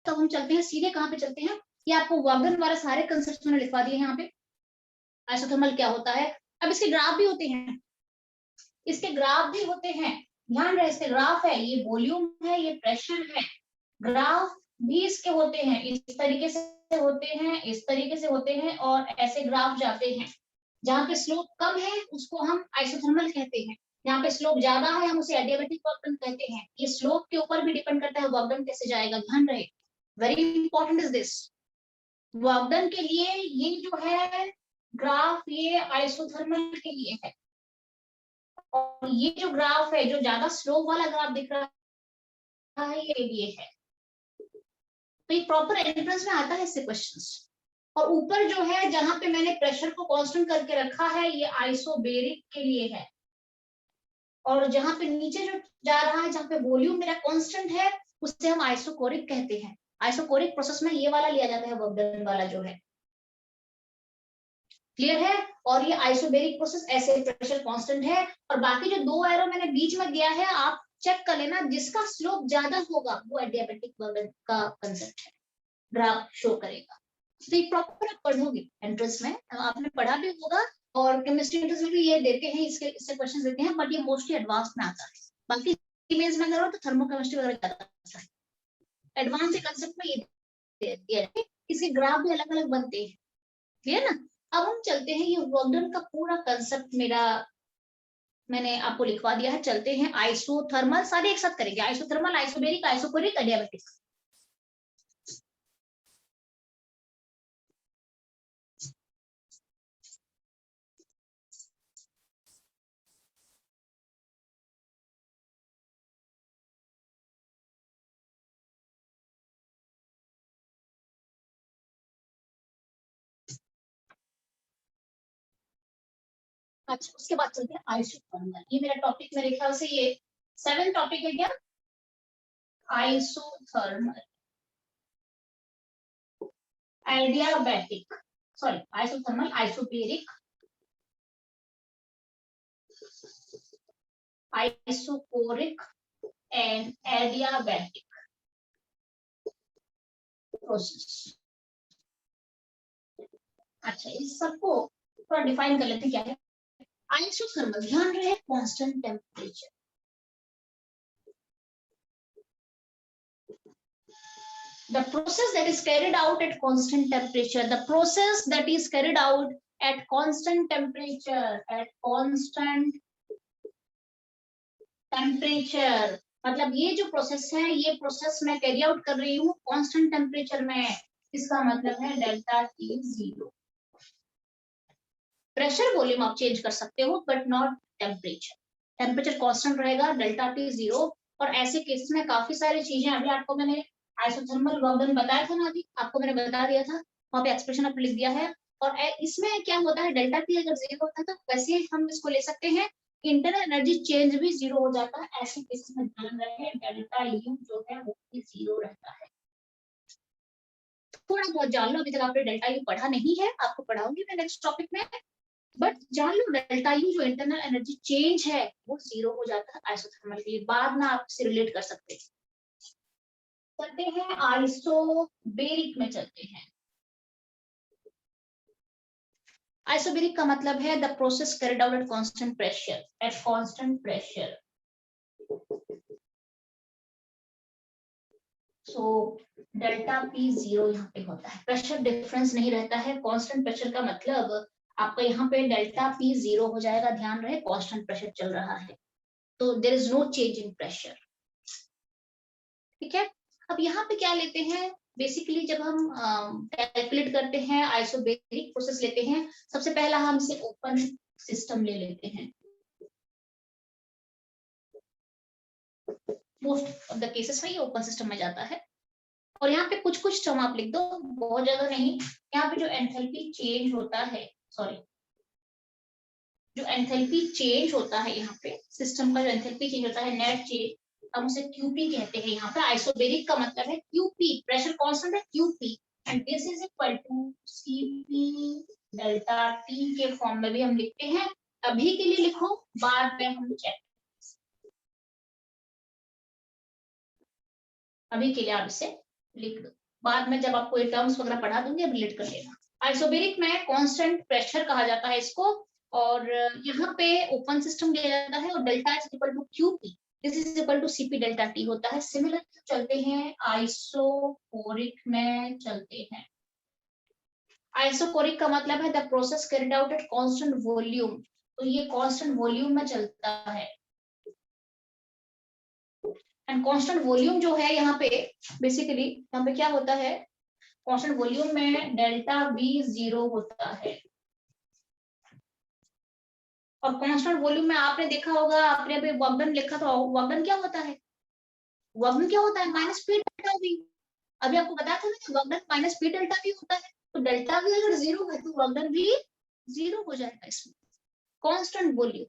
तो हम चलते हैं सीधे कहाँ पे चलते हैं, ये आपको वर्क डन वाला सारे कंसेप्ट मैंने लिखवा दिए हैं यहाँ पे। आइसोथर्मल क्या होता है, अब इसके ग्राफ भी होते हैं, इसके ग्राफ भी होते हैं, ध्यान रहे इसके ग्राफ है, ये वॉल्यूम है, ये प्रेशर है, ग्राफ भी इसके होते हैं, इस तरीके से होते हैं, इस तरीके से होते हैं, और ऐसे ग्राफ जाते हैं। जहाँ पे स्लोप कम है उसको हम आइसोथर्मल कहते हैं, यहाँ पे स्लोप ज्यादा है हम उसे एडियाबैटिक वर्क डन कहते हैं। ये स्लोप के ऊपर भी डिपेंड करता है वर्क डन कैसे जाएगा, ध्यान रहे, very important is this. Work done के लिए ये जो है ग्राफ, ये आइसोथर्मल के लिए है, और ये जो ग्राफ है, जो ज्यादा स्लोप वाला ग्राफ दिख रहा है, ये लिए है। तो ये प्रॉपर एंट्रेंस में आता है इससे क्वेश्चंस। और ऊपर जो है जहां पे मैंने प्रेशर को कांस्टेंट करके रखा है, ये आइसोबेरिक के लिए है, और जहां पे नीचे जो जा रहा है, जहां पे वॉल्यूम मेरा कांस्टेंट है, उससे हम आइसोकोरिक कहते हैं। आइसोकोरिक प्रोसेस में ये वाला लिया जाता है, वर्क डन वाला जो है, क्लियर है। और ये आइसोबेरिक प्रोसेस ऐसे प्रेशर कांस्टेंट है, और बाकी जो दो एरो मैंने बीच में दिया है आप चेक कर लेना, जिसका स्लोप ज्यादा होगा वो एडियाबैटिक वर्क डन का कंसेप्ट है, ग्राफ शो करेगा। तो ये प्रॉपर आप पढ़ोगे एंट्रेंस में, आपने पढ़ा भी होगा, और केमिस्ट्री एंट्रेंस में भी ये देते हैं, इससे क्वेश्चन देते हैं, बट ये मोस्टली एडवांस में आता है। बाकी मेंस में करो तो थर्मोकेमिस्ट्री वगैरह ज्यादा आता है, एडवांस के कंसेप्ट में ये दिया है। इसके ग्राफ भी अलग अलग बनते हैं, क्लियर ना। अब हम चलते हैं, ये वर्क डन का पूरा कंसेप्ट मेरा मैंने आपको लिखवा दिया है। चलते हैं आइसोथर्मल, सारे एक साथ करेंगे, आइसोथर्मल, आइसोबेरिक, आइसोकोरिक, एडियाबैटिक। अच्छा, उसके बाद चलते हैं आइसोथर्मल। ये मेरा टॉपिक मेरे ख्याल से ये 7 टॉपिक है क्या, isothermal, adiabatic, sorry isothermal, isobaric, isochoric and adiabatic process. अच्छा, इस सबको थोड़ा डिफाइन कर लेते हैं क्या है आइसोथर्मल। ध्यान रहे constant temperature, the process that is carried out at constant temperature, the process that is carried out at constant temperature, at constant temperature, मतलब ये जो प्रोसेस है, ये प्रोसेस मैं कैरी आउट कर रही हूँ कांस्टेंट टेम्परेचर में, इसका मतलब है delta T zero. Pressure volume आप चेंज कर सकते हो but not temperature, temperature constant रहेगा, डेल्टा टी जीरो। और ऐसे केस में काफी सारी चीजें, अभी आपको मैंने आइसोथर्मल वर्क डन बताया था ना, अभी आपको मैंने बता दिया था, वहां पे एक्सप्रेशन आप लिख दिया है। और इसमें क्या होता है, डेल्टा टी अगर जीरो होता है तो वैसे हम इसको ले सकते हैं, इंटरनल एनर्जी चेंज भी जीरो हो जाता है। ऐसे केसेस में ध्यान रहे डेल्टा यू जो है वो भी जीरो रहता है। थोड़ा बहुत जान लो, अभी तक आपने डेल्टा यू पढ़ा नहीं है, आपको पढ़ाऊंगी मैं नेक्स्ट टॉपिक में, बट जान लो डेल्टा यू जो इंटरनल एनर्जी चेंज है वो जीरो हो जाता है आइसोथर्मल के लिए, बाद में आप इससे रिलेट कर सकते हैं। चलते हैं आइसोबेरिक में चलते हैं। आइसोबेरिक का मतलब है the process carried out at constant pressure, at constant pressure. So delta P zero यहाँ पे होता है, प्रेशर डिफरेंस नहीं रहता है। कांस्टेंट प्रेशर का मतलब आपका यहाँ पे डेल्टा पी जीरो हो जाएगा, ध्यान रहे कांस्टेंट प्रेशर चल रहा है, तो there is no change in pressure, ठीक है। अब यहाँ पे क्या लेते हैं, बेसिकली जब हम कैलकुलेट करते हैं आइसोबेरिक प्रोसेस लेते हैं, सबसे पहला हम इसे ओपन सिस्टम ले लेते हैं, मोस्ट ऑफ द केसेस में ये ओपन सिस्टम में जाता है। और यहाँ पे कुछ कुछ टर्म आप लिख दो, बहुत ज्यादा नहीं। यहाँ पे जो एंथैल्पी चेंज होता है, सॉरी जो एंथैल्पी चेंज होता है यहाँ पे, सिस्टम का जो एंथैल्पी चेंज होता है, नेट चेंज, हम उसे क्यूपी कहते हैं। यहाँ पे आइसोबेरिक का मतलब है क्यूपी, प्रेशर कांस्टेंट है QP, and this is equal to CP delta T के फॉर्म में भी हम लिखते हैं। अभी के लिए लिखो, बाद में हम चेक, अभी के लिए आप इसे लिख दो, बाद में जब आपको ये टर्म्स वगैरह पढ़ा दूंगी अब रिलेट कर लेना। आइसोबेरिक में कांस्टेंट प्रेशर कहा जाता है इसको, और यहाँ पे ओपन सिस्टम दिया जाता है और delta is equal to QP, this is equal to CP delta T होता है। सिमिलर चलते हैं आइसोकोरिक में चलते हैं। आइसोकोरिक का मतलब है the process carried out at constant volume, तो ये कांस्टेंट वॉल्यूम में चलता है। एंड कांस्टेंट वॉल्यूम जो है यहाँ पे बेसिकली यहाँ पे क्या होता है, कांस्टेंट वॉल्यूम में डेल्टा V 0 होता है। और कांस्टेंट वॉल्यूम में आपने देखा होगा, आपने अभी वर्क डन लिखा था, वर्क डन क्या होता है, वर्क डन क्या होता है माइनस पी डेल्टा V। अभी आपको बताया था ना कि work done minus P delta V होता है, तो डेल्टा V अगर 0 है तो वर्क डन भी 0 हो जाएगा इसमें, कांस्टेंट वॉल्यूम।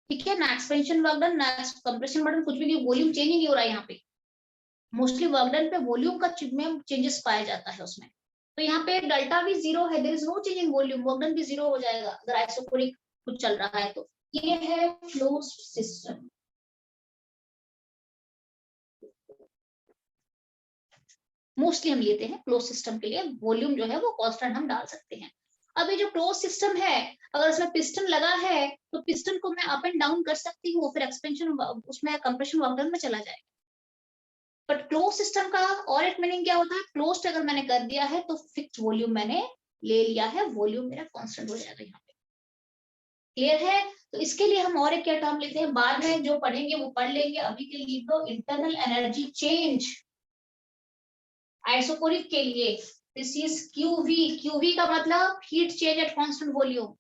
ठीक है ना, एक्सपेंशन वर्क डन ना कंप्रेशन वर्क डन कुछ भी नहीं, वॉल्यूम चेंज ही नहीं हो रहा है यहाँ पे। मोस्टली वर्क डन पे वॉल्यूम का में चेंजेस पाया जाता है उसमें। तो यहाँ पे डेल्टा भी 0 है, there is no change in volume, work done भी 0 हो जाएगा अगर आइसोकोरिक कुछ चल रहा है तो। ये है क्लोज्ड सिस्टम। मोस्टली हम लेते हैं क्लोज सिस्टम के लिए, वॉल्यूम जो है वो कांस्टेंट हम डाल सकते हैं। अब ये जो क्लोज सिस्टम है, अगर इसमें पिस्टन लगा है तो पिस्टन को मैं अप एंड डाउन कर सकती हूँ, फिर एक्सपेंशन उसमें कंप्रेशन वर्क डन में चला जाएगा। बट क्लोज सिस्टम का और एक मीनिंग क्या होता है, क्लोज्ड अगर मैंने कर दिया है तो फिक्स्ड वॉल्यूम मैंने ले लिया है, वॉल्यूम मेरा कांस्टेंट हो जाएगा यहाँ पे। क्लियर है? तो इसके लिए हम और एक क्या टर्म लेते हैं, बाद में जो पढ़ेंगे वो पढ़ लेंगे, अभी के लिए तो इंटरनल एनर्जी चेंज आइसोकोरिक के लिए दिस इज क्यूवी। क्यूवी का मतलब heat change at constant volume,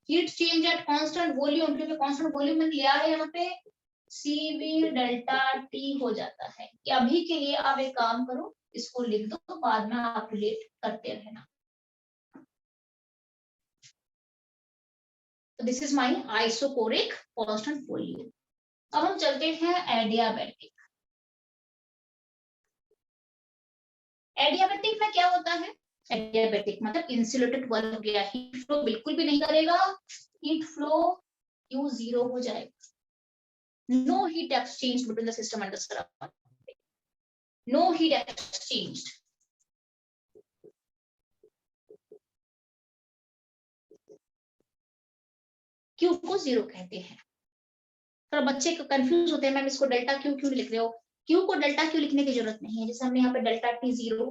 heat change at constant volume, क्योंकि कांस्टेंट वॉल्यूम मैंने लिया है यहाँ पे CV डेल्टा T हो जाता है। कि अभी के लिए आप एक काम करो, इसको लिख दो तो बाद में आप रिलेट करते रहना। तो this is my isochoric constant volume. अब हम चलते हैं एडियाबैटिक। एडियाबैटिक में क्या होता है, एडियाबैटिक मतलब इंसुलेटेड वर्क हो गया, हीट फ्लो बिल्कुल भी नहीं करेगा, हीट फ्लो Q 0 हो जाएगा, no heat exchange between the system and the surrounding, no heat exchanged। Q को 0 कहते हैं। तो बच्चे को कंफ्यूज होते हैं, मैम इसको डेल्टा क्यू क्यों लिख रहे हो, क्यू को डेल्टा क्यू लिखने की जरूरत नहीं है, जैसे हमने यहाँ पे डेल्टा T 0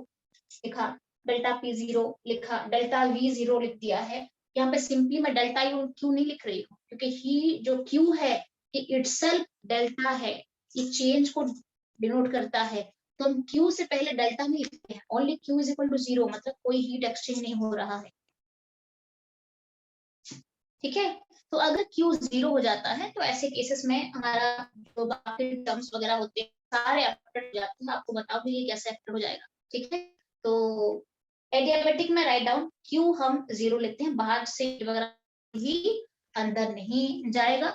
लिखा, डेल्टा P 0 लिखा, डेल्टा V 0 लिख दिया है। यहाँ पे सिंपली मैं डेल्टा क्यू नहीं लिख रही हूँ, क्योंकि ही जो क्यू है ये इटसेल्फ डेल्टा है, ये चेंज को डिनोट करता है, तो हम क्यू से पहले डेल्टा नहीं लिखते हैं, only Q is equal to 0, मतलब कोई हीट एक्सचेंज नहीं हो रहा है। ठीक है, तो अगर Q 0 हो जाता है तो ऐसे केसेस में हमारा जो बाकी टर्म्स वगैरह होते हैं सारे अफेक्ट हो जाते हैं। आपको बताऊंगी ये कैसे अफेक्ट हो जाएगा। ठीक है, तो एडियाबैटिक में राइट डाउन Q हम 0 लेते हैं, बाहर से वगैरह ही अंदर नहीं जाएगा।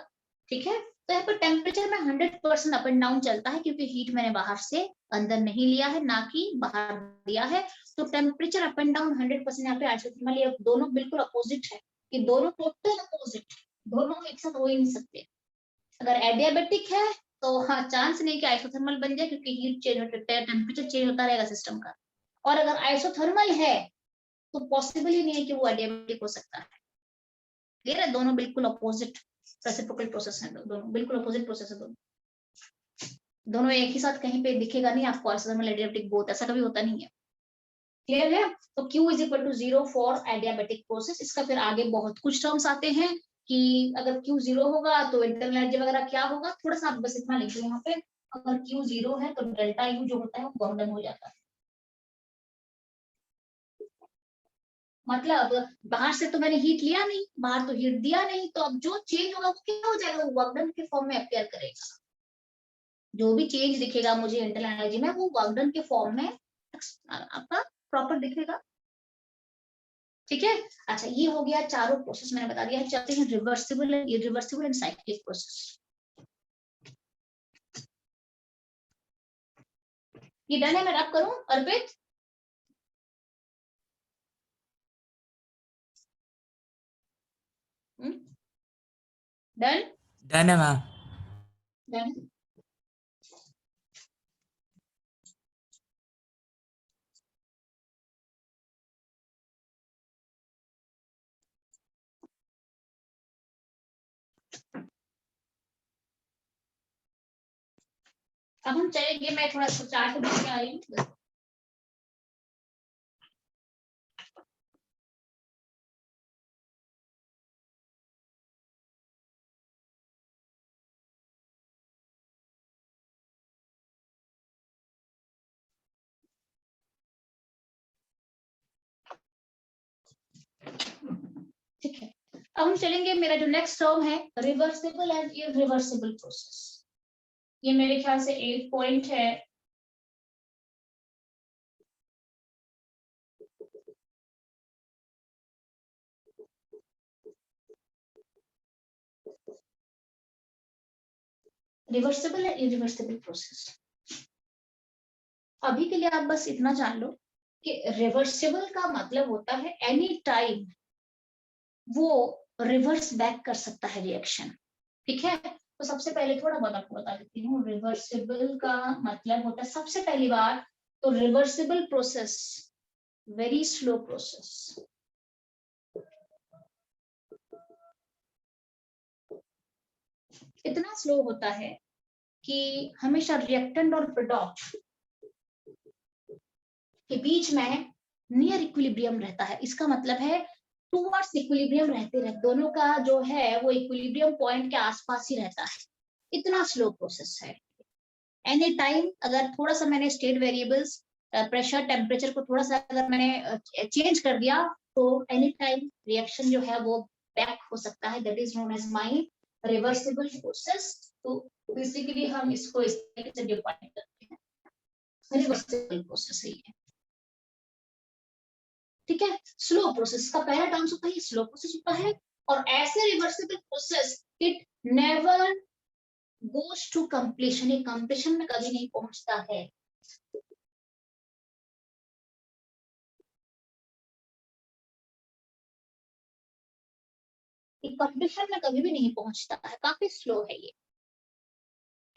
ठीक है, तो यहाँ पर टेम्परेचर में 100% अप एंड डाउन चलता है, क्योंकि हीट मैंने बाहर से अंदर नहीं लिया है, ना कि बाहर दिया है, तो टेम्परेचर अप एंड डाउन 100% यहाँ पे आइसोथर्मल, ये दोनों बिल्कुल अपोजिट है, कि दोनों टोटल अपोजिट, दोनों एक साथ हो ही नहीं सकते। अगर एडियाबैटिक है तो हाँ चांस नहीं कि आइसोथर्मल बन जाए, क्योंकि हीट चेंज होता है, टेम्परेचर चेंज होता रहेगा सिस्टम का। और अगर आइसोथर्मल है तो पॉसिबल ही नहीं है कि वो एडियाबैटिक हो सकता है। क्लियर है, दोनों बिल्कुल अपोजिट रेसिप्रोकल प्रोसेस है, दोनों बिल्कुल अपोजिट प्रोसेस है, दोनों एक ही साथ कहीं पे दिखेगा नहीं आपको आइसोथर्मल एडियाबैटिक बोथ, ऐसा कभी होता नहीं है। क्लियर है, तो Q is equal to 0 for adiabatic process. इसका फिर आगे बहुत कुछ टर्म्स आते हैं कि अगर Q 0 होगा तो इंटरनल एनर्जी वगैरह क्या होगा, थोड़ा सा आप बस इतना लिख दो यहाँ पे, अगर Q 0 है तो डेल्टा U जो होता है वो वर्क डन हो जाता है। मतलब बाहर से तो मैंने हीट लिया नहीं, बाहर तो हीट दिया नहीं, तो अब जो चेंज होगा वो क्या हो जाएगा, वो वर्क डन के फॉर्म में अपेयर करेगा। जो भी चेंज दिखेगा मुझे इंटरनल एनर्जी में वो वर्क डन के फॉर्म में आपका प्रॉपर दिखेगा। ठीक है, अच्छा ये हो गया चारों प्रोसेस मैंने बता दिया है। चलते हैं reversible, irreversible and cyclic process. ये डन है, मैं रब करूं अर्पित? डन डन है मैम। डन। अब हम चलेंगे, मैं थोड़ा सा चार्ट बना के आई हूँ। ठीक है, अब हम चलेंगे, मेरा जो नेक्स्ट टर्म है रिवर्सिबल एंड इरिवर्सिबल प्रोसेस। ये मेरे ख्याल से 8 पॉइंट है। Reversible and irreversible process. अभी के लिए आप बस इतना जान लो कि रिवर्सिबल का मतलब होता है एनी टाइम वो रिवर्स बैक कर सकता है रिएक्शन। ठीक है, तो सबसे पहले थोड़ा बहुत आपको बता देती हूँ रिवर्सिबल का मतलब होता है, सबसे पहली बात तो reversible process very slow process. इतना स्लो होता है कि हमेशा रिएक्टेंट और प्रोडक्ट के बीच में नियर इक्विलिब्रियम रहता है। इसका मतलब है टूवर्ड्स इक्विलिब्रियम रहते दोनों का जो है वो इक्विलिब्रियम पॉइंट के आसपास ही रहता है। इतना स्लो प्रोसेस है। एनी टाइम अगर थोड़ा सा मैंने स्टेट वेरिएबल्स प्रेशर टेम्परेचर को थोड़ा सा अगर मैंने चेंज कर दिया तो एनी टाइम रिएक्शन जो है वो बैक हो सकता है। That is known as my reversible process. तो बेसिकली हम इसको इस तरीके से डिफाइन करते हैं, रिवर्सिबल प्रोसेस ही है। ठीक है, स्लो प्रोसेस का पहला टर्म होता है स्लो प्रोसेस होता है। और ऐसे reversible process it never goes to completion, ये कंप्लीशन में कभी नहीं पहुंचता है। ये कंप्लीशन में कभी भी नहीं पहुंचता है, काफी स्लो है ये।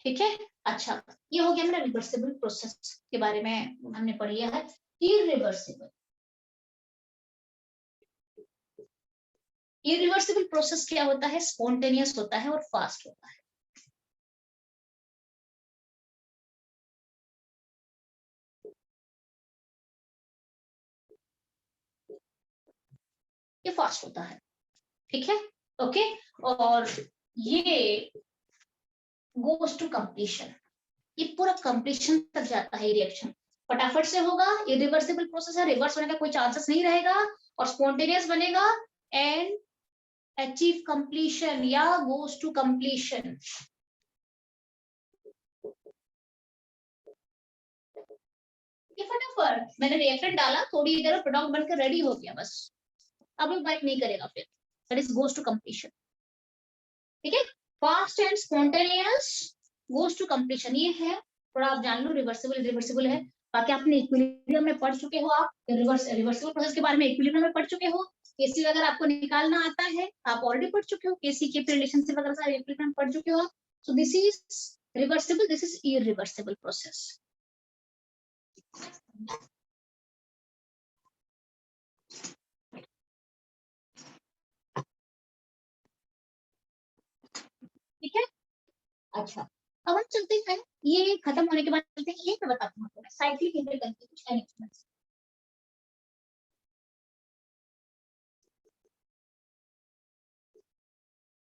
ठीक है, अच्छा, ये हो गया मेरा रिवर्सिबल प्रोसेस के बारे में हमने पढ़ लिया है। इरिवर्सिबल, इरिवर्सिबल प्रोसेस क्या होता है? स्पॉन्टेनियस होता है और फास्ट होता है। ये फास्ट होता है। ठीक है, ओके। और ये गोज टू कंप्लीशन, ये पूरा कंप्लीशन तक जाता है रिएक्शन, फटाफट से होगा। इरिवर्सिबल प्रोसेस है, रिवर्स होने का कोई चांसेस नहीं रहेगा और स्पॉन्टेनियस बनेगा एंड अचीव कंप्लीशन या गोज टू कंप्लीशन। ये फटाफट मैंने रिएक्टेंट डाला, थोड़ी देर प्रोडक्ट बनकर रेडी हो गया, बस अब ये बाइक नहीं करेगा फिर। That is goes to completion. ठीक है, fast and spontaneous goes to completion, ये है थोड़ा आप जान लो। रिवर्सिबल रिवर्सिबल है, बाकी आपने इक्विलिब्रियम में पढ़ चुके हो, आप रिवर्सिबल प्रोसेस के बारे में इक्विलिब्रियम में पढ़ चुके हो। केसी अगर आपको निकालना आता है आप ऑलरेडी पढ़ चुके हो, केसी के रिलेशनशिप वगैरह सारे इक्विलिब्रियम पढ़ चुके हो। So this is reversible, this is irreversible process. ठीक है, अच्छा, अब हम चलते हैं, ये खत्म होने के बाद चलते हैं, ये मैं बताती हूँ साइक्लिक इंटरकनेक्शन कुछ कनेक्शंस।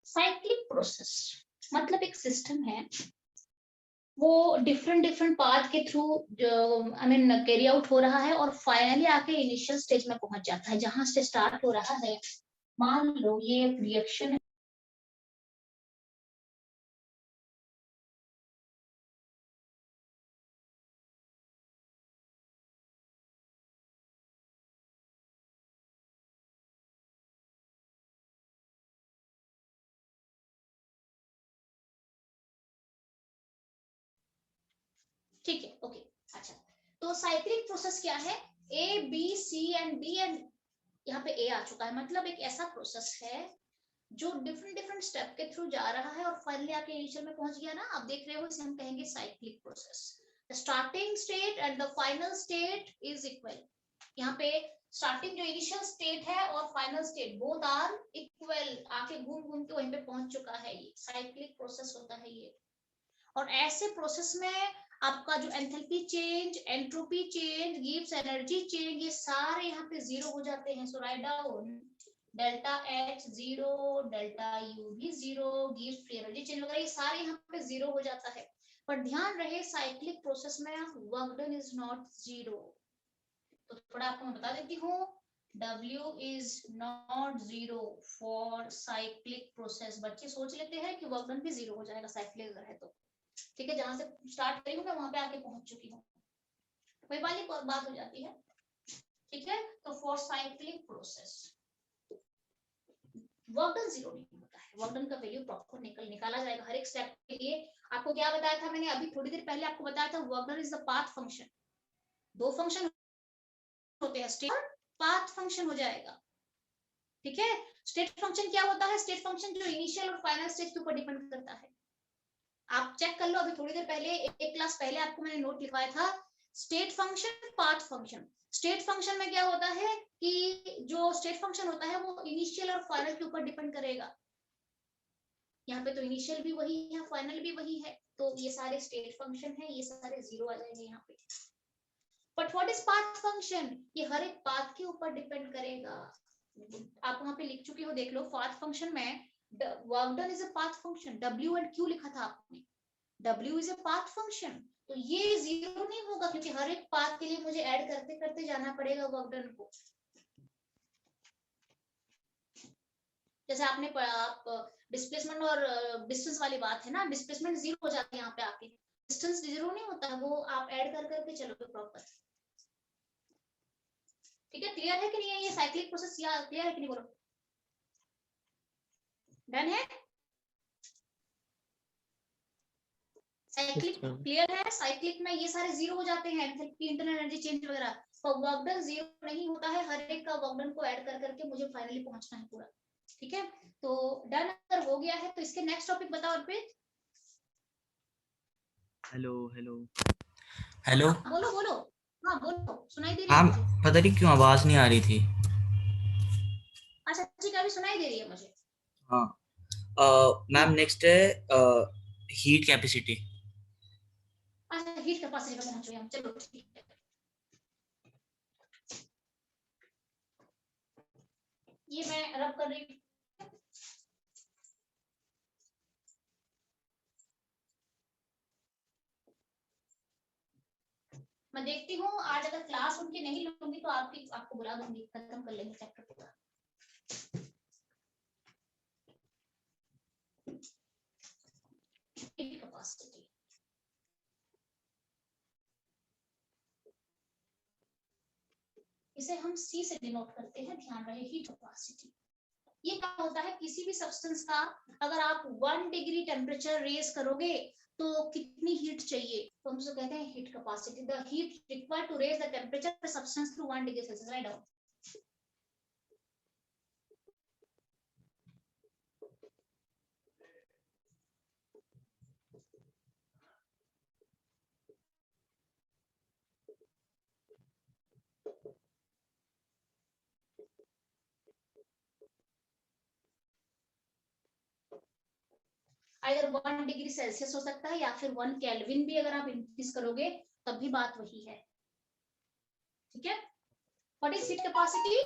साइक्लिक प्रोसेस मतलब एक सिस्टम है, वो डिफरेंट डिफरेंट पाथ के through I mean carry out हो रहा है और फाइनली आके इनिशियल स्टेज में पहुंच जाता है। जहां से स्टार्ट हो रहा है, मान लो ये एक रिएक्शन है, ठीक है, ओके, अच्छा। तो साइक्लिक प्रोसेस क्या है? A B C and D and यहाँ पे ए आ चुका है, मतलब एक ऐसा प्रोसेस है जो डिफरेंट डिफरेंट स्टेप के थ्रू जा रहा है और फाइनली आके इनिशियल में पहुंच गया ना। आप देख रहे हो, इसे हम कहेंगे cyclic process. The starting state and the final state is equal. यहाँ पे स्टार्टिंग जो इनिशियल स्टेट है और final state both are equal, आके घूम घूम के वहीं पे पहुंच चुका है। ये साइक्लिक प्रोसेस होता है ये। और ऐसे प्रोसेस में आपका जो एंथैल्पी चेंज, एंट्रोपी चेंज, गिव्स एनर्जी चेंज, ये सारे यहाँ पे जीरो हो जाते हैं। So right down delta H zero, delta U भी जीरो, गिव्स फ्री एनर्जी चेंज वगैरह ये सारे यहाँ पे जीरो हो जाता है। पर ध्यान रहे साइक्लिक प्रोसेस में work done is not zero. तो थोड़ा आपको मैं बता देती हूँ, W is not zero for cyclic process। बच्चे सोच लेते हैं कि वर्क डन भी जीरो हो जाएगा साइक्लिक है तो, ठीक है, जहां से स्टार्ट करी हूँ मैं वहां पे आके पहुंच चुकी हूँ, वही वाली बात हो जाती है, ठीक है। तो for cyclic process work done zero नहीं होता है, वर्क डन का वैल्यू प्रॉपर निकाला जाएगा हर एक स्टेप के लिए। आपको क्या बताया था मैंने अभी थोड़ी देर पहले आपको बताया था, work done is the path function. दो फंक्शन होते हैं, स्टेट और पाथ फंक्शन हो जाएगा, ठीक है। स्टेट फंक्शन क्या होता है? स्टेट फंक्शन जो इनिशियल और फाइनल स्टेज के ऊपर डिपेंड करता है। आप चेक कर लो, अभी थोड़ी देर पहले एक क्लास पहले आपको मैंने नोट लिखवाया था, state function path function. State function में क्या होता है कि जो स्टेट फंक्शन होता है वो इनिशियल और फाइनल के ऊपर डिपेंड करेगा। यहाँ पे तो इनिशियल भी वही है, फाइनल भी वही है, तो ये सारे स्टेट फंक्शन है, ये सारे जीरो आ जाएंगे यहाँ पे। But what is path function? ये हर एक पाथ के ऊपर डिपेंड करेगा। आप वहां पे लिख चुके हो, देख लो, पाथ फंक्शन में work done is a path function, W and Q लिखा था आपने, W is a path function. तो ये जीरो नहीं होगा क्योंकि हर एक पाथ के लिए मुझे ऐड करते करते जाना पड़ेगा वर्क डन को। जैसे आपने आप डिस्प्लेसमेंट और डिस्टेंस वाली बात है ना, डिस्प्लेसमेंट जीरो हो जाती है यहाँ पे आपकी, डिस्टेंस जीरो नहीं होता, वो आप ऐड कर करके चलोगे प्रॉपर, ठीक है। क्लियर है कि नहीं है ये साइक्लिक प्रोसेस? या क्लियर है कि नहीं, बोलो डन है? साइक्लिक क्लियर है? साइक्लिक में ये सारे जीरो हो जाते हैं, एंथैल्पी, इंटरनल एनर्जी चेंज वगैरह। तो वर्क डन जीरो नहीं होता है, हर एक का वर्क डन को ऐड कर करके मुझे फाइनली पहुंचना है पूरा, ठीक है। तो डन अगर हो गया है तो इसके नेक्स्ट टॉपिक बताओ अर्पित। Hello hello hello. बोलो बोलो, हाँ बोलो, सुनाई दे रही हाँ, है मुझे। पता नहीं क्यों आवाज नहीं आ रही थी। अच्छा ठीक है, अभी सुनाई दे रही है मुझे। हाँ, मैम नेक्स्ट है हीट कैपेसिटी। अच्छा हीट कैपेसिटी पे पहुंच गए हम, चलो ठीक है। ये मैं रब कर रही हूँ। मैं देखती हूँ आज अगर क्लास उनकी नहीं लूंगी तो आपको बुला दूंगी, खत्म कर लेंगे चैप्टर पूरा। हीट कैपेसिटी, इसे हम C से डिनोट करते हैं, ध्यान रहे, हीट कैपेसिटी। ये क्या होता है, किसी भी सब्सटेंस का अगर आप 1 डिग्री टेम्परेचर रेज करोगे तो कितनी हीट चाहिए, तो हम उसे कहते हैं heat capacity. The heat required to raise the temperature of substance to 1 degree Celsius. Write down. अगर 1 डिग्री सेल्सियस हो सकता है या फिर 1 केल्विन भी अगर आप इंक्रीज करोगे तब भी बात वही है, ठीक है। What is heat capacity?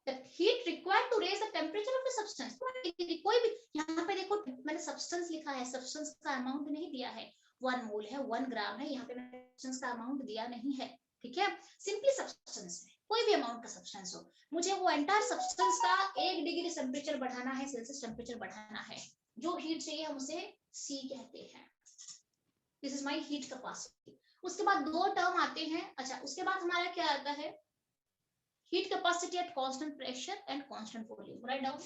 The heat required to raise the temperature of the substance. कोई भी यहाँ पे देखो मैंने सब्सटेंस लिखा है, सब्सटेंस का अमाउंट नहीं दिया है, 1 मोल है, 1 ग्राम है, यहाँ पे मैंने सब्सटेंस का अमाउंट दिया नहीं है, ठीक है। सिंपली सब्सटेंस है, कोई भी अमाउंट का सब्सटेंस हो, मुझे वो एंटायर सब्सटेंस का 1 डिग्री टेम्परेचर बढ़ाना है, सेल्सियस टेम्परेचर बढ़ाना है, जो हीट चाहिए हम उसे C कहते हैं। This is my heat capacity. उसके बाद दो टर्म आते हैं, अच्छा उसके बाद हमारा क्या आता है, heat capacity at constant pressure and constant volume. Write down.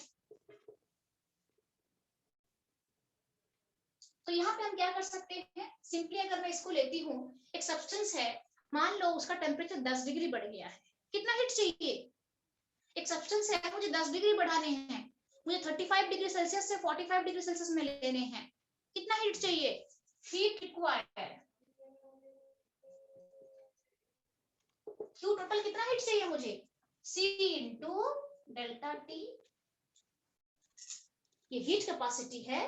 तो यहाँ पे हम क्या कर सकते हैं, सिंपली अगर मैं इसको लेती हूँ, एक सब्सटेंस है, मान लो उसका टेम्परेचर 10 डिग्री बढ़ गया है, कितना हीट चाहिए? एक सब्सटेंस है, मुझे 10 डिग्री बढ़ाने हैं, मुझे 35 डिग्री सेल्सियस से 45 डिग्री सेल्सियस में लेने हैं, कितना हीट चाहिए? हीट रिक्वायर्ड, क्यू टोटल कितना हीट चाहिए मुझे? C into delta T। ये हीट कैपेसिटी है,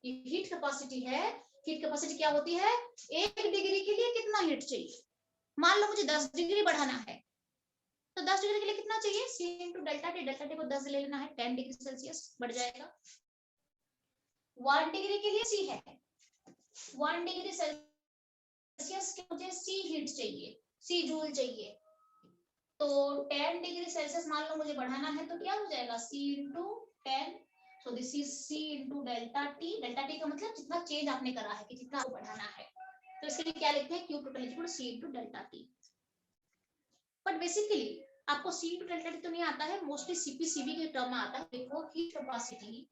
ये हीट कैपेसिटी है। हीट कैपेसिटी क्या होती है? 1 डिग्री के लिए कितना हीट चाहिए? मान लो मुझे 10 डिग्री बढ़ाना है, तो 10 डिग्री के लिए कितना चाहिए? C into delta T। Delta T को 10 ले लेना है, 10 डिग्री सेल्सियस बढ़ जाएगा। 1 डिग्री के लिए C है, 1 डिग्री सेल्सियस के मुझे C हीट चाहिए, C जूल चाहिए। तो 10 डिग्री सेल्सियस मान लो मुझे बढ़ाना है, तो क्या हो जाएगा? C into 10। So this is C into delta T। Delta T का मतलब जितना चेंज आपने करा है, कि जितना आपको बढ़ाना है। तो इसके लिए क्या लिखते हैं? Q total equal C into delta T। But basically आपको C into डेल्टा T तो नहीं आता है, मोस्टली CP/CV के टर्म में आता है। देखो heat capacity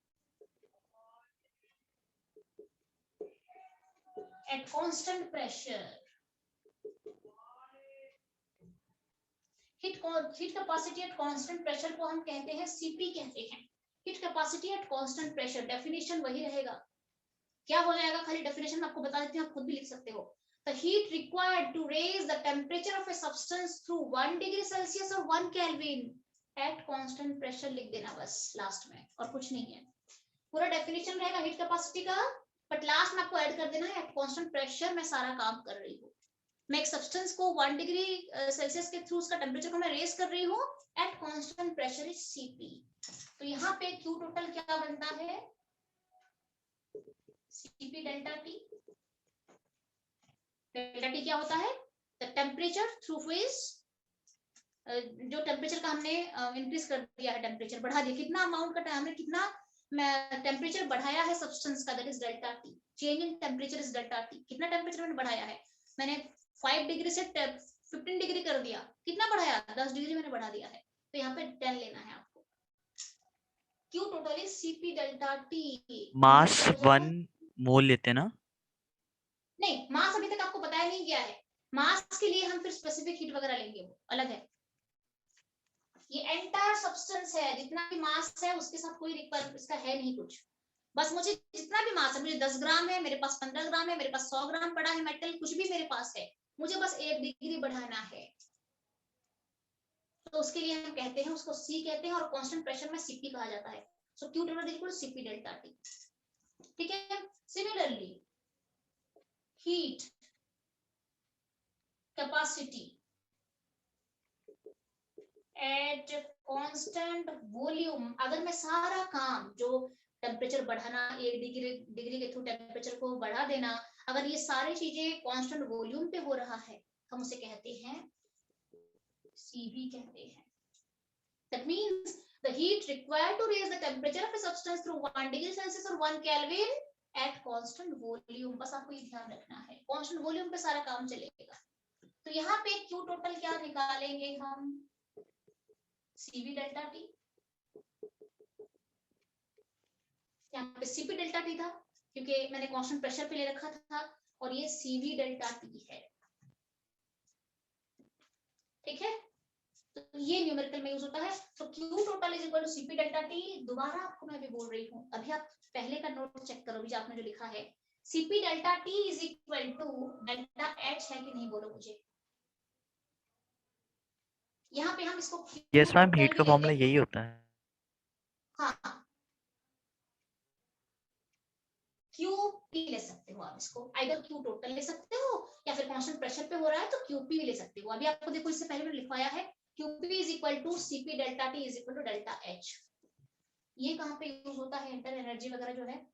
at constant pressure, heat capacity at constant pressure को हम कहते हैं CP कहते हैं। Heat capacity at constant pressure, definition वही रहेगा। क्या हो जाएगा? खाली डेफिनेशन में आपको बता देती हूँ, आप खुद भी लिख सकते हो। The heat required to raise the temperature of a substance through 1 degree Celsius or 1 Kelvin at constant pressure लिख देना बस लास्ट में, और कुछ नहीं है। पूरा डेफिनेशन रहेगा हीट कैपेसिटी का, बट लास्ट में आपको ऐड कर देना है एट कांस्टेंट प्रेशर। मैं सारा काम कर रही हूँ, मैं एक सब्सटेंस को 1 डिग्री सेल्सियस के थ्रू उसका टेम्परेचर को मैं रेज कर रही हूँ at constant pressure is CP। तो यहाँ पे Q टोटल क्या बनता है? CP delta T। Delta T क्या होता है? द टेम्परेचर थ्रू व्हिच, जो टेम्परेचर का हमने इंक्रीज कर दिया है, टेम्परेचर बढ़ा दिया, कितना अमाउंट का हमने कितना टेम्परेचर बढ़ाया है सब्सटेंस का, that is delta T। Change in temperature is delta T। कितना टेम्परेचर मैंने बढ़ाया है? मैंने 5 डिग्री से 15 डिग्री कर दिया, कितना बढ़ाया? 10 डिग्री मैंने बढ़ा दिया है, तो यहाँ पे 10 लेना है आपको। Q total is CP delta T। मास 1 मोल लेते ना? नहीं, मास अभी तक आपको बताया नहीं गया है। मास के लिए हम फिर स्पेसिफिक हीट वगैरह लेंगे, वो अलग है। ये एंटायर सब्सटेंस है, जितना भी मास है उसके साथ कोई इसका है नहीं कुछ। बस मुझे जितना भी मास है, मुझे 10 ग्राम है, मेरे पास 15 ग्राम है, मेरे पास 100 ग्राम पड़ा है मेटल, कुछ भी मेरे पास है, मुझे बस 1 डिग्री बढ़ाना है। तो उसके लिए हम कहते हैं, उसको C कहते हैं, और कांस्टेंट प्रेशर में CP कहा जाता है। सो Q total equal CP delta T। ठीक है। Similarly heat capacity at constant volume, अगर मैं सारा काम जो टेम्परेचर बढ़ाना, 1 डिग्री के थ्रू टेम्परेचर को बढ़ा देना, अगर ये सारी चीजें कांस्टेंट वॉल्यूम पे हो रहा है, हम उसे कहते हैं CV कहते हैं। That means the heat required to raise the temperature of a substance through 1 degree Celsius or 1 Kelvin at constant volume। बस आपको ये ध्यान रखना है, कांस्टेंट वॉल्यूम पे सारा काम चलेगा। तो यहाँ पे Q टोटल क्या निकालेंगे हम? CV delta T। यहाँ पे CP डेल्टा T था, क्योंकि मैंने कांस्टेंट प्रेशर पे ले रखा था, और ये CV डेल्टा T है। ठीक है, तो ये न्यूमेरिकल में यूज होता है। तो Q total is equal to CP delta T। दोबारा आपको मैं भी बोल रही हूँ, अभी आप पहले का नोट चेक करो, भी आपने जो लिखा है CP delta T is equal to delta H है कि नहीं, बोलो मुझे। यहाँ पे हम इसको यस मैम, हीट का लेते फॉर्मूला हैं। यही होता है। हाँ, QP ले सकते हो आप इसको, आइदर Q टोटल ले सकते हो, या फिर कांस्टेंट प्रेशर पे हो रहा है तो QP भी ले सकते हो। अभी आपको देखो, इससे पहले मैंने लिखवाया है QP is equal to CP delta T is equal to delta H। ये कहाँ पे यूज होता है? इंटर एनर्जी वगैरह जो है,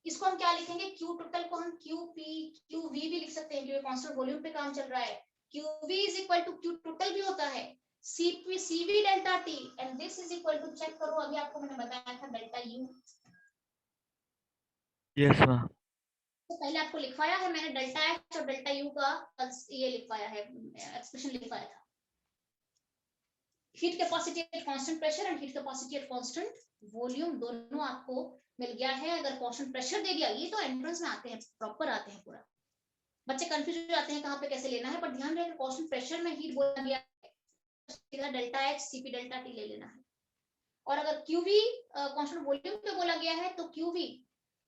इसको हम क्या लिखेंगे? Q टोटल को हम QP QV भी लिख सकते हैं, क्योंकि कांस्टेंट वॉल्यूम पे काम चल रहा है। QV is equal to Q total भी होता है CP CV delta T, and this is equal to, check करो, अभी आपको मैंने बताया था डेल्टा U। Yes ma'am. तो पहले आपको लिखवाया है मैंने डेल्टा H और डेल्टा U का ये लिखवाया है, एक्सप्रेशन लिखवाया था। Heat capacity at constant pressure and heat capacity at constant volume, दोनों आपको मिल गया है। अगर कांस्टेंट प्रेशर दे दिया, ये तो एंट्रेंस में आते हैं, प्रॉपर आते हैं, पूरा बच्चे कंफ्यूज हो जाते हैं कहाँ पे कैसे लेना है, पर ध्यान रहे कांस्टेंट प्रेशर में हीट बोला गया है, delta H CP delta T ले लेना है। और अगर QV कांस्टेंट वॉल्यूम पे बोला गया है, तो QV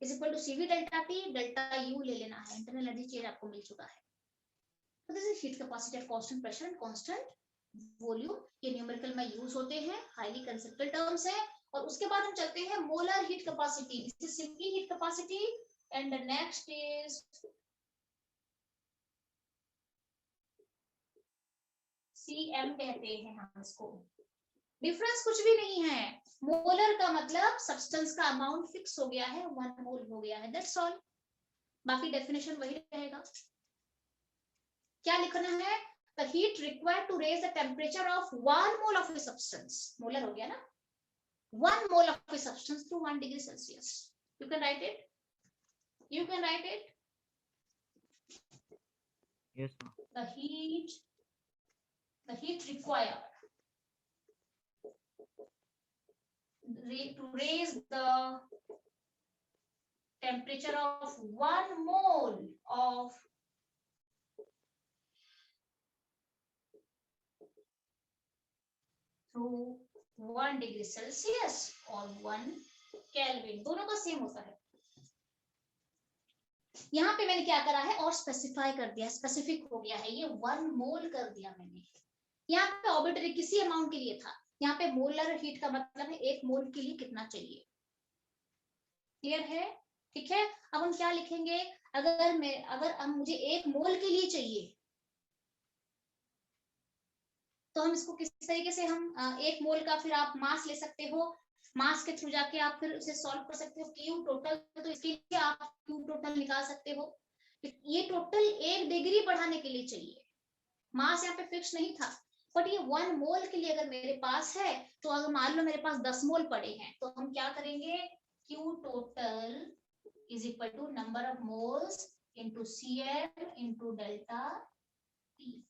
is equal to CV delta T delta U ले लेना है। इंटरनल एनर्जी चेंज आपको मिल चुका है। So this is heat capacity at constant pressure and constant volume, ये न्यूमेरिकल में यूज होते हैं, हाईली कंसेप्चुअल टर्म्स है। और उसके बाद हम चलते हैं molar heat capacity, this is simply heat capacity and the next is CM कहते हैं हम इसको। डिफरेंस कुछ भी नहीं है, मोलर का मतलब सब्सटेंस का अमाउंट फिक्स हो गया है, 1 मोल हो गया है, दैट्स ऑल। बाकी डेफिनेशन वही रहेगा। क्या लिखना है? The heat required to raise the temperature of 1 mole of a substance, molar हो गया ना, 1 mole of a substance to 1 degree Celsius. You can write it. You can write it. Yes, ma'am. The heat required to raise the temperature of 1 mole of through 1 degree Celsius और 1 Kelvin, दोनों का same होता है। यहाँ पे मैंने क्या करा है और स्पेसिफाई कर दिया, स्पेसिफिक हो गया है, ये 1 मोल कर दिया मैंने। यहाँ पे ऑर्बिटरी किसी अमाउंट के लिए था, यहाँ पे मोलर हीट का मतलब है 1 मोल के लिए कितना चाहिए। क्लियर है? ठीक है। अब हम क्या लिखेंगे, अगर मुझे 1 मोल के लिए चाहिए तो हम इसको किस तरीके से, हम 1 मोल का फिर आप मास ले सकते हो, मास के थ्रू जाके आप फिर उसे सॉल्व कर सकते हो, क्यू टोटल, तो इसके लिए आप क्यू टोटल निकाल सकते हो। ये टोटल 1 डिग्री बढ़ाने के लिए चाहिए, मास यहाँ पे फिक्स नहीं था, बट ये 1 मोल के लिए अगर मेरे पास है, तो अगर मान लो मेरे पास 10 मोल पड़े हैं, तो हम क्या करेंगे, Q total is equal to number of moles into CM into delta T.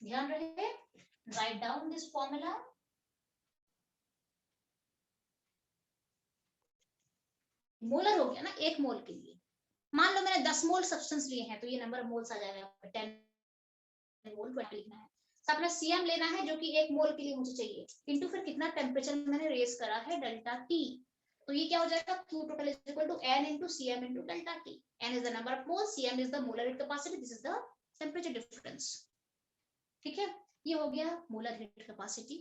ध्यान रहे, write down this formula. Molar हो गया ना, 1 मोल के लिए। मान लो मैंने 10 मोल सब्सटेंस लिए हैं, तो ये नंबर ऑफ मोल्स आ जाएगा 10 मोल लिखना है। अपना सीएम लेना है जो कि 1 मोल के लिए मुझे चाहिए, इनटू फिर कितना टेम्परेचर मैंने रेज करा है, डेल्टा टी। तो ये क्या हो जाएगा, Q total is equal to N into CM into delta T. N is the number of moles, CM is the molar heat capacity, this is the temperature difference. ठीक है, ये हो गया मोलर हीट कैपेसिटी।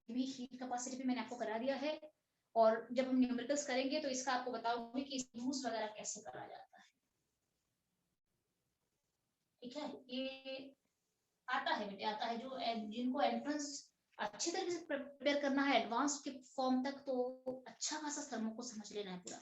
भी heat capacity भी मैंने आपको करा दिया है, और जब हम न्यूमेरिकल्स करेंगे तो इसका आपको बताऊंगी कि यूज वगैरह कैसे करा जाता है। ठीक है, ये आता है बेटे, आता है, जो जिनको एंट्रेंस अच्छी तरीके से प्रिपेयर करना है एडवांस के फॉर्म तक, तो अच्छा खासा थर्मो को समझ लेना है पूरा।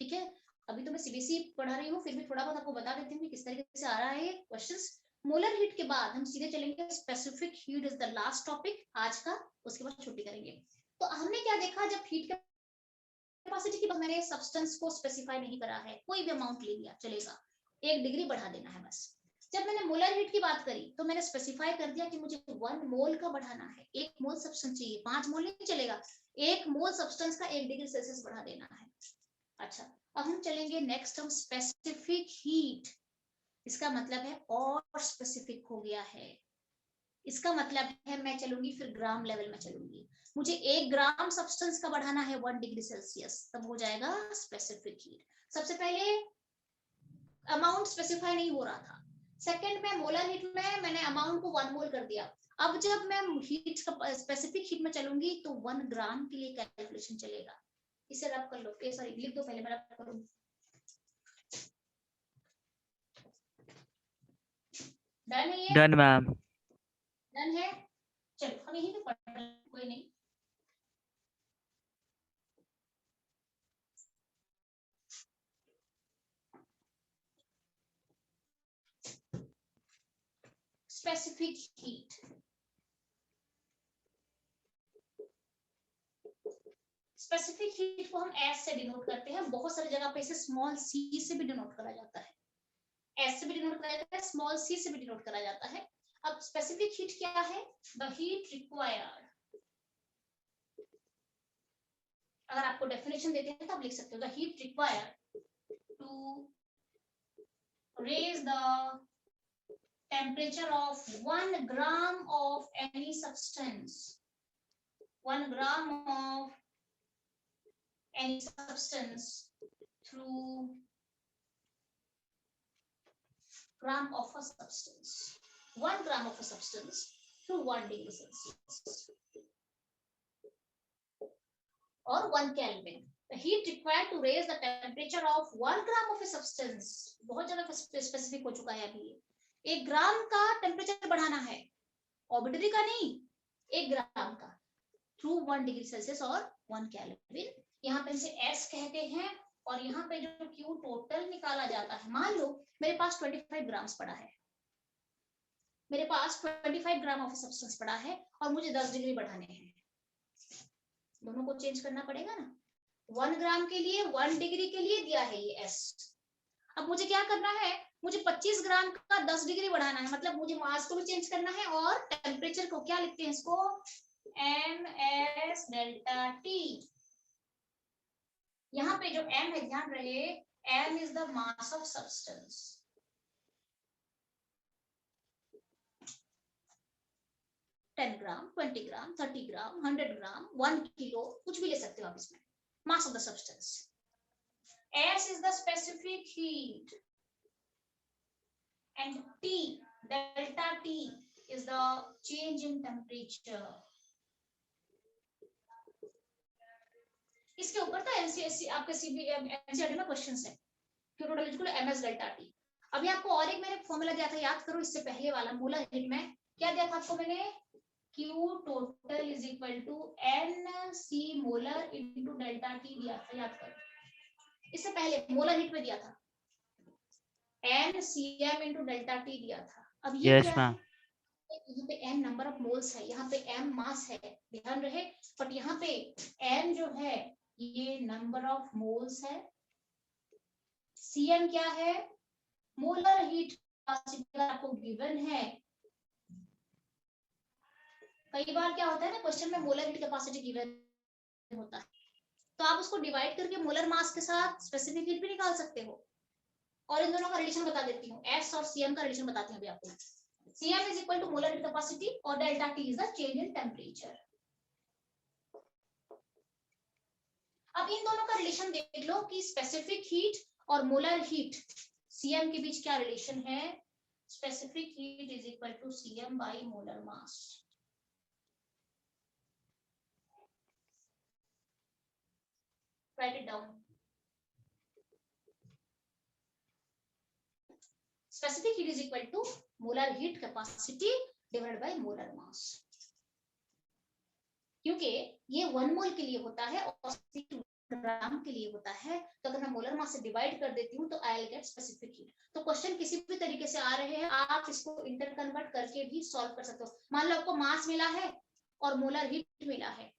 ठीक है, अभी तो मैं सीबीएसई पढ़ा रही हूँ, फिर भी थोड़ा बहुत आपको बता देती हूँ कि किस तरीके से आ रहा है ये क्वेश्चंस। मोलर हीट के बाद हम सीधे चलेंगे specific heat, is the last topic आज का, उसके बाद छुट्टी करेंगे। तो हमने क्या देखा, जब हीट कैपेसिटी की मैंने सब्सटेंस को स्पेसिफाई नहीं करा है, कोई भी अमाउंट ले लिया चलेगा, 1 डिग्री बढ़ा देना है बस। जब मैंने मोलर हीट की बात करी तो मैंने स्पेसिफाई कर दिया कि मुझे 1 मोल का बढ़ाना है, 1 मोल सब्सटेंस चाहिए, 5 मोल नहीं चलेगा, 1 मोल सब्सटेंस का 1 डिग्री सेल्सियस बढ़ा देना है। अच्छा, अब हम चलेंगे नेक्स्ट, हम स्पेसिफिक हीट। इसका मतलब है और स्पेसिफिक हो गया है, इसका मतलब है मैं चलूंगी फिर ग्राम लेवल में चलूंगी, मुझे 1 ग्राम सब्सटेंस का बढ़ाना है 1 डिग्री सेल्सियस, तब हो जाएगा स्पेसिफिक हीट। सबसे पहले अमाउंट स्पेसिफाई नहीं हो रहा था, सेकंड में मोलर हीट में मैंने अमाउंट को 1 मोल कर दिया। अब जब मैं हीट स्पेसिफिक हीट में चलूंगी तो 1 ग्राम के लिए कैलकुलेशन चलेगा। इसे रब कर लो, सॉरी लिख दो पहले, मैं रब करूं। डन है ये? Done ma'am. डन है, चलो हम यहीं पे पढ़ लें, कोई नहीं। स्पेसिफिक हीट, स्पेसिफिक हीट को हम एस से डिनोट करते हैं, बहुत सारी जगह पे इसे स्मॉल सी से भी डिनोट करा जाता है, एस से भी डिनोट करा जाता है, स्मॉल सी से भी डिनोट करा जाता है। अब स्पेसिफिक हीट क्या है, द हीट रिक्वायर्ड, अगर आपको डेफिनेशन देते हैं तो आप लिख सकते हो, the heat required to raise the temperature of 1 gram of any substance, 1 gram of any substance through gram of a substance, 1 gram of a substance to 1 degree Celsius or 1 Kelvin. The heat required to raise the temperature of 1 gram of a substance. बहुत ज्यादा specific हो चुका है अभी ये। 1 ग्राम का temperature बढ़ाना है, ऑर्बिटरी का नहीं, 1 ग्राम का, थ्रू 1 डिग्री सेल्सियस और 1 केल्विन। यहाँ पे इसे S कहते हैं और यहाँ पे जो Q टोटल निकाला जाता है, मान लो मेरे पास 25 ग्राम्स पड़ा है, मेरे पास 25 ग्राम ऑफ सब्सटेंस पड़ा है और मुझे 10 डिग्री बढ़ाने हैं, दोनों को चेंज करना पड़ेगा ना। 1 ग्राम के लिए 1 डिग्री के लिए दिया है ये S। अब मुझे क्या करना है, मुझे 25 ग्राम का 10 डिग्री बढ़ाना है, मतलब मुझे मास को भी चेंज करना है और टेम्परेचर को क्या लिखते हैं इसको, MS डेल्टा T। यहाँ पे जो M है, ध्यान रहे, M is the mass of substance. $10 gram, 20 gram, 30 gram, 100 gram, 1 kilo, कुछ भी ले सकते हो आप इसमें, mass of the substance. S is the specific heat and T, delta T is the change in temperature. इसके ऊपर तो एनसीएससी आपके एनसीईआरटी में क्वेश्चंस है, Q total equal to MS delta T। अभी आपको और एक मैंने फॉर्मूला दिया था, याद करो, इससे पहले वाला मोलर हीट में क्या दिया था आपको मैंने, Q total is equal to NC molar into delta T दिया था, याद करो। इससे पहले मोलर हीट में दिया था NCM इनटू डेल्टा T दिया था। अब ये क्या है, यहाँ पे M नंबर ऑफ मोल्स है, यहाँ पे M मास है, ध्यान रहे, बट यहाँ पे M जो है ये नंबर ऑफ मोल्स है, Cm क्या है, मोलर हीट कैपेसिटी आपको गिवन है। कई बार क्या होता है ना, क्वेश्चन में मोलर हीट कैपेसिटी गिवन होता है, तो आप उसको डिवाइड करके मोलर मास के साथ स्पेसिफिक हीट भी निकाल सकते हो। और इन दोनों का रिलेशन बता देती हूँ, S और Cm का रिलेशन बताती हूँ अभी आपको। Cm is equal to molar heat capacity और delta T is the change in temperature. अब इन दोनों का रिलेशन देख लो कि स्पेसिफिक हीट और मोलर हीट Cm के बीच क्या रिलेशन है। Specific heat is equal to Cm by molar mass. Write it down. Specific heat is equal to molar heat capacity divided by molar mass, क्योंकि ये 1 मोल के लिए होता है और 2 ग्राम के लिए होता है, तो अगर मैं मोलर मास से डिवाइड कर देती हूँ तो I will get specific heat. तो क्वेश्चन किसी भी तरीके से आ रहे हैं, आप इसको इंटर कन्वर्ट करके भी सॉल्व कर सकते हो। मान लो आपको मास मिला है और मोलर हीट मिला है,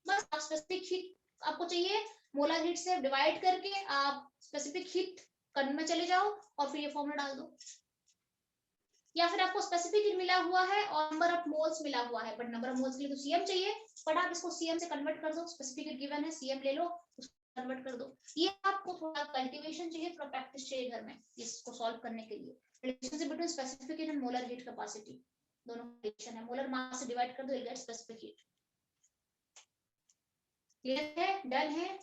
बस आप स्पेसिफिक हीट आपको चाहिए, मोलर हीट से डिवाइड करके आप स्पेसिफिक हीट कन में चले जाओ और फिर ये फॉर्मूला डाल दो। या फिर आपको स्पेसिफिक हीट मिला हुआ है और नंबर ऑफ मोल्स मिला हुआ है, बट नंबर ऑफ मोल्स के लिए तो Cm चाहिए, बट आप इसको Cm से कन्वर्ट कर दो, स्पेसिफिक हीट गिवन है, Cm ले लो, उसको कन्वर्ट कर दो। ये आपको थोड़ा कल्टीवेशन चाहिए, थोड़ा प्रैक्टिस चाहिए घर में इसको सॉल्व करने के लिए। Relationship between specific heat and molar heat capacity, दोनों रिलेशन है, मोलर मास से डिवाइड कर दो, you'll get specific heat. Clear है, डन है,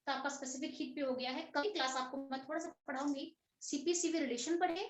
तो आपका स्पेसिफिक हीट भी हो गया है। कल क्लास आपको मैं थोड़ा सा पढ़ाऊंगी, सीपी-सीवी रिलेशन पढ़े,